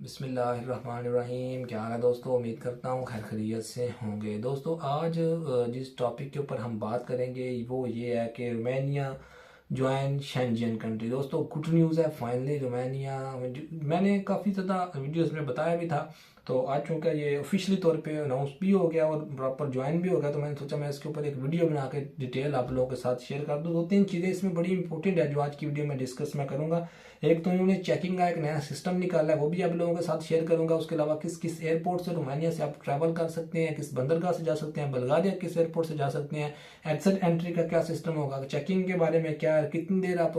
बिस्मिल्लाहिर्रहमानिर्रहीम। क्या हाल है दोस्तों? उम्मीद करता हूँ खैर खैरियत से होंगे। दोस्तों आज जिस टॉपिक के ऊपर हम बात करेंगे वो ये है कि रोमानिया ज्वाइन शेंजन कंट्री। दोस्तों गुड न्यूज़ है, फाइनली रोमानिया। मैंने काफ़ी ज़्यादा वीडियोस में बताया भी था, तो आज चूँकि ये ऑफिशियली तौर पे अनाउंस भी हो गया और प्रॉपर ज्वाइन भी हो गया, तो मैंने सोचा मैं इसके ऊपर एक वीडियो बना के डिटेल आप लोगों के साथ शेयर कर दूँ। दो तीन चीज़ें इसमें बड़ी इंपॉर्टेंट है जो आज की वीडियो में डिस्कस मैं करूँगा। एक तो इन्होंने चेकिंग का एक नया सिस्टम निकाला है, वो भी आप लोगों के साथ शेयर करूंगा। उसके अलावा किस किस एयरपोर्ट से रोमानिया से आप ट्रैवल कर सकते हैं, किस बंदरगाह से जा सकते हैं, बल्गारिया किस एयरपोर्ट से जा सकते हैं, एक्सिट एंट्री का क्या सिस्टम होगा, चेकिंग के बारे में क्या है, कितनी देर आप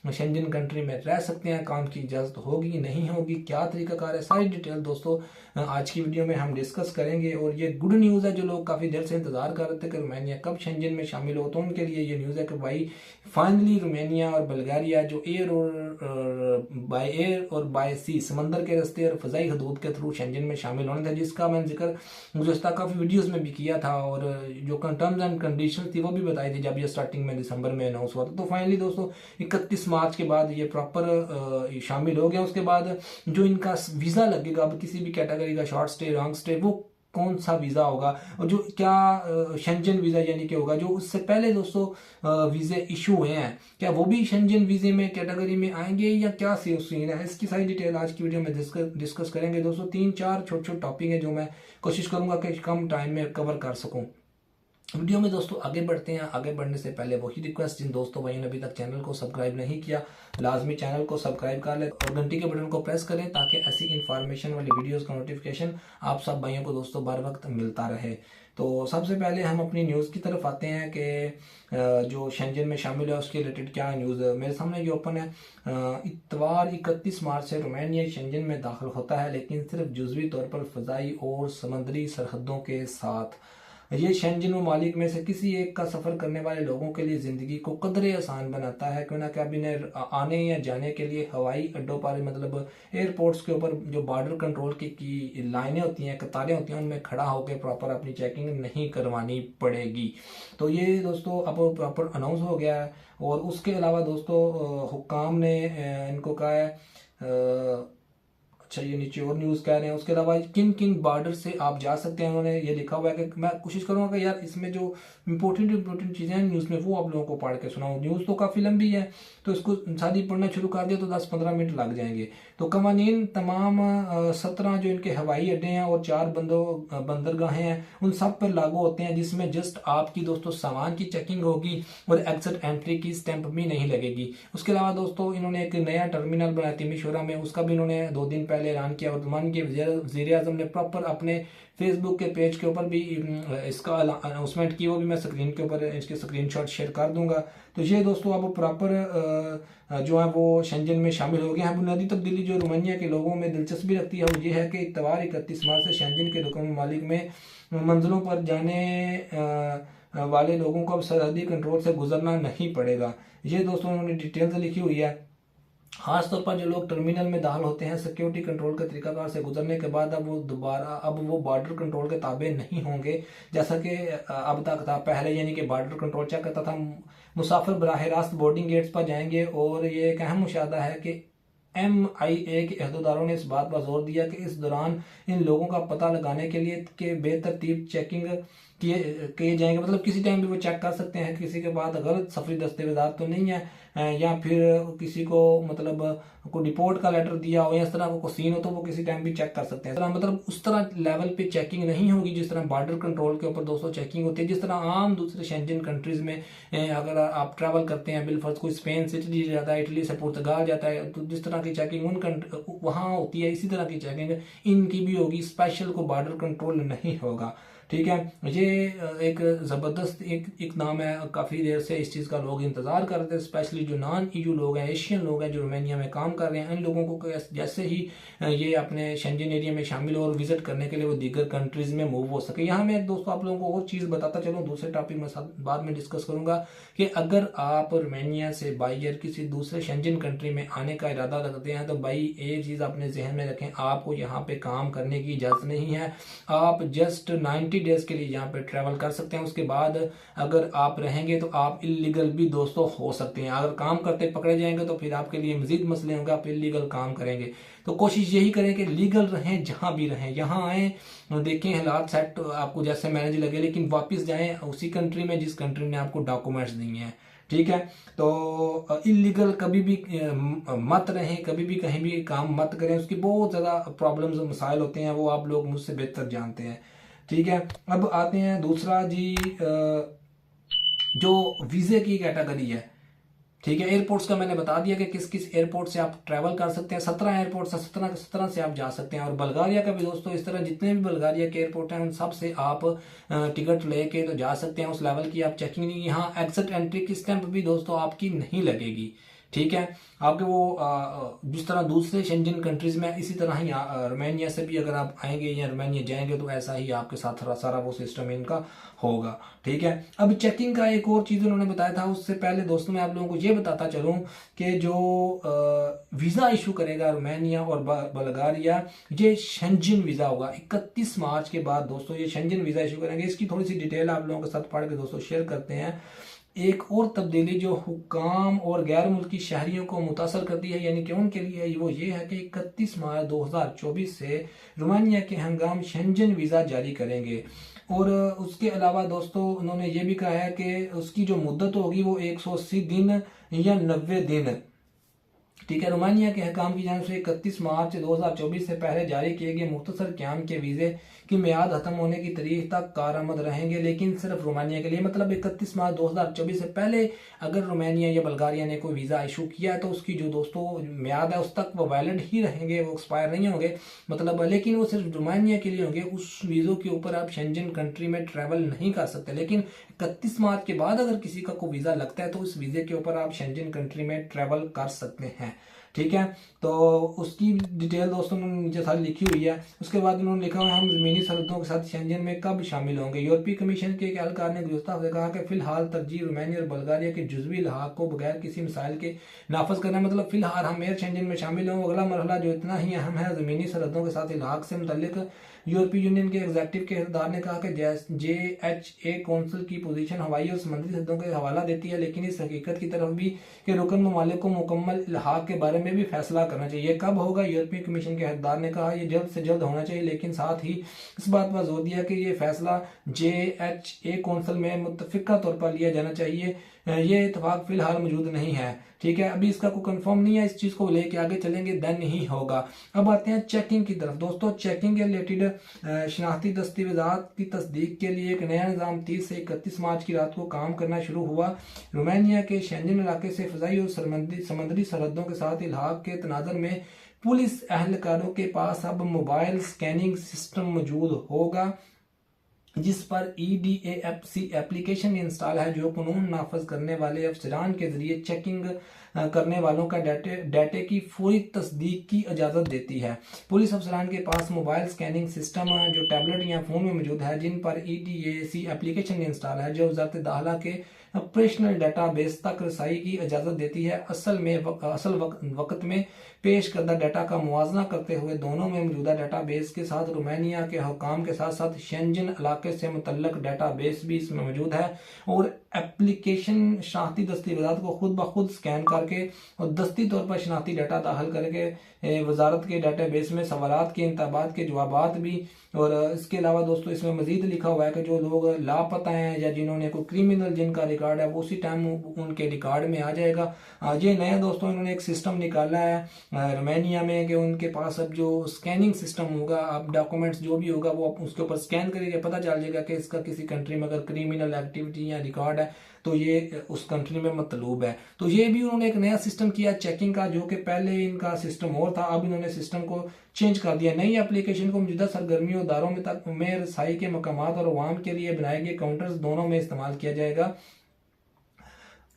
शेंजन कंट्री में रह सकते हैं, काम की इजाजत होगी नहीं होगी, क्या तरीकाकार है, सारी डिटेल दोस्तों आज की वीडियो में हम डिस्कस करेंगे। और ये गुड न्यूज़ है, जो लोग काफ़ी देर से इंतजार कर रहे थे कि रोमानिया कब शेंजन में शामिल हो, तो उनके लिए ये न्यूज़ है कि भाई फाइनली रोमानिया और बल्गारिया जो एयर और बाय एयर और बाय सी समंदर के रास्ते और फजाई हदूद के थ्रू शेंजन में शामिल होने थे, जिसका मैंने जिक्र गुज़श्ता काफ़ी वीडियोस में भी किया था और जो टर्म्स एंड कंडीशंस थी वो भी बताई थी जब ये स्टार्टिंग में दिसंबर में अनाउंस हुआ था। तो फाइनली दोस्तों 31 मार्च के बाद ये प्रॉपर शामिल हो गया। उसके बाद जो इनका वीज़ा लगेगा अब किसी भी कैटेगरी का, शॉर्ट स्टे, लॉन्ग स्टे, वो कौन सा वीज़ा होगा और जो क्या शेंजन वीज़ा यानी कि होगा, जो उससे पहले दोस्तों वीज़े इशू हुए हैं, क्या वो भी शेंजन वीज़े में कैटेगरी में आएंगे या क्या सीन है, इसकी सारी डिटेल आज की वीडियो में डिस्कस करेंगे। दोस्तों 3-4 छोटे छोटे टॉपिक है जो मैं कोशिश करूंगा कि कम टाइम में कवर कर सकूं। वीडियो में दोस्तों आगे बढ़ते हैं। आगे बढ़ने से पहले वही रिक्वेस्ट, जिन दोस्तों भाइयों ने अभी तक चैनल को सब्सक्राइब नहीं किया, लाजमी चैनल को सब्सक्राइब कर ले और घंटी के बटन को प्रेस करें ताकि ऐसी इंफॉर्मेशन वाली वीडियोस का नोटिफिकेशन आप सब भाइयों को दोस्तों बर वक्त मिलता रहे। तो सबसे पहले हम अपनी न्यूज़ की तरफ आते हैं कि जो शेंजन में शामिल है उसके रिलेटेड क्या न्यूज़ मेरे सामने ये ओपन है। इतवार 31 मार्च से रोमानिया शेंजन में दाखिल होता है, लेकिन सिर्फ जुज़वी तौर पर फ़ज़ाई और समुद्री सरहदों के साथ। ये शेंजन ममालिक में से किसी एक का सफ़र करने वाले लोगों के लिए ज़िंदगी को कदरे आसान बनाता है, क्यों ना कि अब इन्हें आने या जाने के लिए हवाई अड्डों पर, मतलब एयरपोर्ट्स के ऊपर जो बॉर्डर कंट्रोल की लाइनें होती हैं, कतारें होती हैं, उनमें खड़ा होकर प्रॉपर अपनी चेकिंग नहीं करवानी पड़ेगी। तो ये दोस्तों अब प्रॉपर अनाउंस हो गया है। और उसके अलावा दोस्तों हुक्काम ने इनको कहा है, अच्छा ये नीचे और न्यूज़ कह रहे हैं, उसके अलावा किन किन बॉर्डर से आप जा सकते हैं उन्होंने ये लिखा हुआ है कि मैं कोशिश करूंगा कि यार इसमें जो इंपॉर्टेंट चीज़ें हैं न्यूज़ में वो आप लोगों को पढ़ के सुनाऊं। न्यूज़ तो काफ़ी लंबी है, तो इसको सारी पढ़ना शुरू कर दिया तो 10-15 मिनट लग जाएंगे। तो कवानीन तमाम 17 जो इनके हवाई अड्डे हैं और 4 बंदरगाहें हैं उन सब पर लागू होते हैं, जिसमें जस्ट आपकी दोस्तों सामान की चेकिंग होगी और एक्सिट एंट्री की स्टैंप भी नहीं लगेगी। उसके अलावा दोस्तों इन्होंने एक नया टर्मिनल बनाया तिमिशोरा में, उसका भी इन्होंने 2 दिन पहले ऐलान किया। वर्तमान के वज़ीर आज़म ने प्रॉपर अपने फेसबुक के पेज के ऊपर भी इसका अनाउंसमेंट की, वो भी मैं स्क्रीन के ऊपर इसके स्क्रीनशॉट शेयर कर दूंगा। तो ये दोस्तों अब प्रॉपर जो है वो शेंजन में शामिल हो गए हैं। बुनियादी तब्दीली जो रोमानिया के लोगों में दिलचस्पी रखती है वो ये है कि इतवार 31 मार्च से शेंजन के रुकन ममालिक में मंजिलों पर जाने वाले लोगों को अब सरहदी कंट्रोल से गुजरना नहीं पड़ेगा। ये दोस्तों उन्होंने डिटेल से लिखी हुई है। खासतौर पर जो लोग टर्मिनल में दाखिल होते हैं सिक्योरिटी कंट्रोल के तरीकाकार से गुजरने के बाद अब वो बॉर्डर कंट्रोल के ताबे नहीं होंगे, जैसा कि अब तक था। पहले यानी कि बॉर्डर कंट्रोल चेक करता था, मुसाफिर बराह रास्त बोर्डिंग गेट्स पर जाएंगे। और ये एक अहम मुशाहदा है कि MIA के अहदेदारों ने इस बात पर जोर दिया कि इस दौरान इन लोगों का पता लगाने के लिए के बेतरतीब चेकिंग किए जाएंगे। मतलब किसी टाइम भी वो चेक कर सकते हैं किसी के पास गलत सफरी दस्तावेजात तो नहीं है, या फिर किसी को मतलब को डिपोर्ट का लेटर दिया हो या इस तरह को सीन हो, तो वो किसी टाइम भी चेक कर सकते हैं। मतलब उस तरह लेवल पे चेकिंग नहीं होगी जिस तरह बॉर्डर कंट्रोल के ऊपर दोस्तों चेकिंग होती है, जिस तरह आम दूसरे शेंजन कंट्रीज में अगर आप ट्रैवल करते हैं, बिलफर्ज कोई स्पेन से इटली जाता है, इटली से पुर्तगाल जाता है, तो जिस तरह की चेकिंग उन वहाँ होती है इसी तरह की चेकिंग इनकी भी होगी। स्पेशल को बॉर्डर कंट्रोल नहीं होगा, ठीक है। ये एक ज़बरदस्त एक नाम है, काफ़ी देर से इस चीज़ का लोग इंतज़ार कर रहे थे, स्पेशली जो नॉन EU लोग हैं, एशियन लोग हैं जो रोमानिया में काम कर रहे हैं। इन लोगों को जैसे ही ये अपने शेंजन एरिया में शामिल हो और विजिट करने के लिए वो दीगर कंट्रीज़ में मूव हो सके। यहाँ मैं दोस्तों आप लोगों को और चीज़ बताता चलूँ, दूसरे टॉपिक में साथ बाद में डिस्कस करूँगा कि अगर आप रोमानिया से बाई एयर किसी दूसरे शेंजन कंट्री में आने का इरादा रखते हैं तो भाई एक चीज़ अपने जहन में रखें, आपको यहाँ पे काम करने की इजाज़त नहीं है। आप जस्ट 90 20 डेज के लिए यहाँ पे ट्रैवल कर सकते हैं। उसके बाद अगर आप रहेंगे तो आप इलीगल भी दोस्तों हो सकते हैं। अगर काम करते पकड़े जाएंगे तो फिर आपके लिए मजीद मसले होंगे, आप इलीगल काम करेंगे। तो कोशिश यही करें कि लीगल रहें, जहां भी रहें, यहाँ आए, देखें हालात सेट आपको जैसे मैनेज लगे, लेकिन वापस जाएं उसी कंट्री में जिस कंट्री ने आपको डॉक्यूमेंट्स दिए हैं। ठीक है, तो इलीगल कभी भी मत रहें, कभी भी कहीं भी काम मत करें, उसकी बहुत ज़्यादा प्रॉब्लम्स मसाइल होते हैं, वो आप लोग मुझसे बेहतर जानते हैं। ठीक है, अब आते हैं दूसरा जी, जो वीज़े की कैटेगरी है। ठीक है, एयरपोर्ट्स का मैंने बता दिया कि किस किस एयरपोर्ट से आप ट्रैवल कर सकते हैं। 17 एयरपोर्ट से 17 से आप जा सकते हैं। और बल्गारिया का भी दोस्तों इस तरह जितने भी बल्गारिया के एयरपोर्ट हैं उन सब से आप टिकट लेके तो जा सकते हैं। उस लेवल की आप चेकिंग नहीं, यहाँ एग्जिट एंट्री की स्टैंप भी दोस्तों आपकी नहीं लगेगी। ठीक है, आपके वो जिस तरह दूसरे शेंजन कंट्रीज में इसी तरह ही रोमानिया से भी अगर आप आएंगे या रोमानिया जाएंगे तो ऐसा ही आपके साथ सारा वो सिस्टम इनका होगा। ठीक है, अब चेकिंग का एक और चीज़ उन्होंने बताया था, उससे पहले दोस्तों मैं आप लोगों को ये बताता चलूँ कि जो वीज़ा इशू करेगा रोमानिया और बल्गारिया, ये शेंजन वीज़ा होगा। 31 मार्च के बाद दोस्तों ये शेंजन वीज़ा इशू करेंगे। इसकी थोड़ी सी डिटेल आप लोगों के साथ पढ़ के दोस्तों शेयर करते हैं। एक और तब्दीली जो हुक्काम और गैर मुल्की शहरियों को मुतासर करती है, यानी कि उनके लिए वो ये है कि 31 मार्च 2024 से रोमानिया के हंगाम शेंजन वीज़ा जारी करेंगे। और उसके अलावा दोस्तों उन्होंने ये भी कहा है कि उसकी जो मुद्दत होगी वो 180 दिन या 90 दिन। ठीक है, रोमानिया के हकाम की जानिब से 31 मार्च 2024 से पहले जारी किए गए मुख्तसर क़याम के वीज़े की मियाद खत्म होने की तारीख तक कारआमद रहेंगे, लेकिन सिर्फ रोमानिया के लिए। मतलब 31 मार्च 2024 से पहले अगर रोमानिया या बल्गारिया ने कोई वीज़ा इशू किया है तो उसकी जो दोस्तों मियाद है उस तक वो वैलिड ही रहेंगे, वो एक्सपायर नहीं होंगे। मतलब लेकिन वो सिर्फ रोमानिया के लिए होंगे। उस वीज़ों के ऊपर आप शेंजन कंट्री में ट्रैवल नहीं कर सकते। लेकिन 31 मार्च के बाद अगर किसी का कोई वीज़ा लगता है तो उस वीज़े के ऊपर आप शेंजन कंट्री में ट्रैवल कर सकते हैं। ठीक है, तो उसकी डिटेल दोस्तों उन्होंने नीचे सारी लिखी हुई है। उसके बाद उन्होंने लिखा हुआ है हम ज़मीनी सरहदों के साथ शेंजन में कब शामिल होंगे। यूरोपीय कमीशन के एक एहलकार ने गुज़श्ता हफ्ते कहा कि फिलहाल तरजीह रोमानिया और बल्गारिया के जुज़वी लहाक को बगैर किसी मिसाइल के नाफज करना। मतलब फिलहाल हम एयर शेंजन में शामिल हों। अगला मरहला जो इतना ही अहम है, ज़मीनी सरहदों के साथ इलाक से मुतल्लिक यूरोपीय यूनियन के एग्जीक्यूटिव के हिस्सेदार ने कहा कि JHA कौंसिल की पोजीशन हवाई और समुद्री सरहदों का हवाला देती है, लेकिन इस हकीकत की तरफ भी कि रुकन ममालिक को मुकम्मल इल्हाक के बारे में भी फैसला करना चाहिए। कब होगा, यूरोपीय कमीशन के हिस्सेदार ने कहा यह जल्द से जल्द होना चाहिए, लेकिन साथ ही इस बात पर जोर दिया कि ये फैसला JHA कौंसिल में मुत्तफिका तौर पर लिया जाना चाहिए। ये इतफाक फिलहाल मौजूद नहीं है। ठीक है, अभी इसका कोई कंफर्म नहीं है, इस चीज़ को लेके आगे चलेंगे देन ही होगा। अब आते हैं चेकिंग की तरफ। दोस्तों चेकिंग के रिलेटेड शनाख्ती दस्तावेज़ात की तस्दीक के लिए एक नया निज़ाम 30 से 31 मार्च की रात को काम करना शुरू हुआ। रोमानिया के शेंजन इलाके से फ़ज़ाई और समुद्री सरहदों के साथ इल्हाक के तनाज़र में पुलिस एहलकारों के पास अब मोबाइल स्कैनिंग सिस्टम मौजूद होगा, जिस पर EDAFC एप्लीकेशन इंस्टॉल है, जो कानून नाफज करने वाले अफसरान के जरिए चेकिंग करने वालों का डाटे की फौरी तस्दीक की इजाज़त देती है। पुलिस अफसरान के पास मोबाइल स्कैनिंग सिस्टम जो टैबलेट या फ़ोन में मौजूद है, जिन पर EDAC एप्लीकेशन इंस्टॉल है, जो वज़ारत दाखिला के ऑपरेशनल डाटाबेस तक रसाई की इजाज़त देती है। असल वक्त में पेश करदा डाटा का मुवाजना करते हुए दोनों में मौजूदा डाटाबेस के साथ रोमानिया के हुकाम के साथ साथ शेंजन इलाके से मुतल्लक डाटाबेस भी इसमें मौजूद है। और एप्लीकेशन शनाख्ती दस्तावेज़ात को खुद ब खुद स्कैन करके और दस्ती तौर पर शनाख्ती डाटा दाखिल करके वजारत के डाटाबेस में सवालात के इंतबात के जवाबात भी। और इसके अलावा दोस्तों इसमें मजीद लिखा हुआ है कि जो लोग लापता हैं या जिन्होंने कोई क्रिमिनल जिनका रिकॉर्ड है वो उसी टाइम उनके रिकॉर्ड में आ जाएगा। ये नया दोस्तों इन्होंने एक सिस्टम निकाला है रोमानिया में कि उनके पास अब जो स्कैनिंग सिस्टम होगा, अब डॉक्यूमेंट्स जो भी होगा वो उसके ऊपर स्कैन करेंगे, पता चल जाएगा कि इसका किसी कंट्री में अगर क्रिमिनल एक्टिविटी या रिकॉर्ड है तो ये उस कंट्री में मतलूब है। तो ये भी उन्होंने एक नया सिस्टम किया चेकिंग का, जो कि पहले इनका सिस्टम और था, अब इन्होंने सिस्टम को चेंज कर दिया। नई एप्लीकेशन को मौजूदा सरगर्मियों दारों में तक में रसाई के मकामात और अवाम के लिए बनाए गए काउंटर्स दोनों में इस्तेमाल किया जाएगा।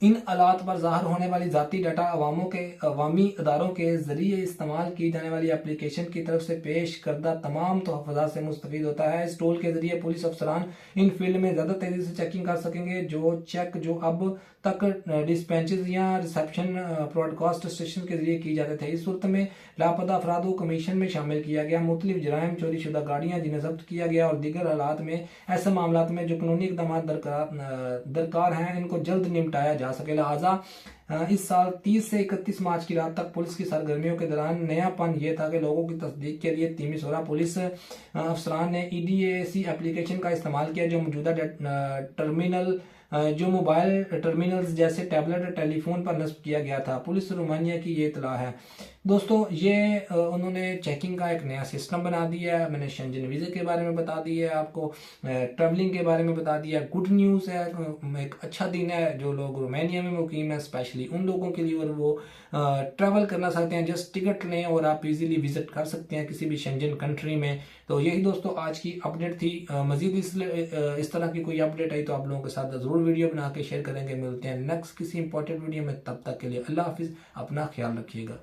इन आलात पर ज़ाहिर होने वाली ज़ाती डाटा अवामी अदारों के ज़रिए इस्तेमाल की जाने वाली एप्लीकेशन की तरफ से पेश करदा तमाम तहफ़्फ़ुज़ात से मुस्तफ़ीद होता है। इस टूल के ज़रिए पुलिस अफसरान इन फील्ड में ज़्यादा तेज़ी से चेकिंग कर सकेंगे। जो अब तक डिस्पेंचेस या रिसेप्शन ब्रॉडकास्ट स्टेशन के जरिए की जाते थे। इस सूरत में लापता अफराद को कमीशन में शामिल किया गया। मुख्तलिफ जराइम, चोरी शुदा गाड़ियाँ जिन्हें जब्त किया गया और दीगर हालात में ऐसे मामला में जो कानूनी इकदाम दरकार हैं इनको जल्द निपटाया जा सके। लिहाजा इस साल 30 से 31 मार्च की रात तक पुलिस की सरगर्मियों के दौरान नयापन यह था कि लोगों की तस्दीक के लिए तिमिसोरा पुलिस अफसरान ने EDAC एप्लीकेशन का इस्तेमाल किया, जो मौजूदा जो मोबाइल टर्मिनल्स जैसे टैबलेट टेलीफोन पर नस्ब किया गया था। पुलिस रोमानिया की ये इतला है। दोस्तों ये उन्होंने चेकिंग का एक नया सिस्टम बना दिया है। मैंने शेंजन वीज़े के बारे में बता दिया है, आपको ट्रैवलिंग के बारे में बता दिया। गुड न्यूज़ है, एक अच्छा दिन है जो लोग रोमानिया में मुकीम है, स्पेशली उन लोगों के लिए और वो ट्रैवल करना चाहते हैं। जस्ट टिकट लें और आप इजीली विजिट कर सकते हैं किसी भी शेंजन कंट्री में। तो यही दोस्तों आज की अपडेट थी। मजीद इस तरह की कोई अपडेट आई तो आप लोगों के साथ ज़रूर वीडियो बना के शेयर करेंगे। मिलते हैं नेक्स्ट किसी इंपॉर्टेंट वीडियो में, तब तक के लिए अल्लाह हाफिज़, अपना ख्याल रखिएगा।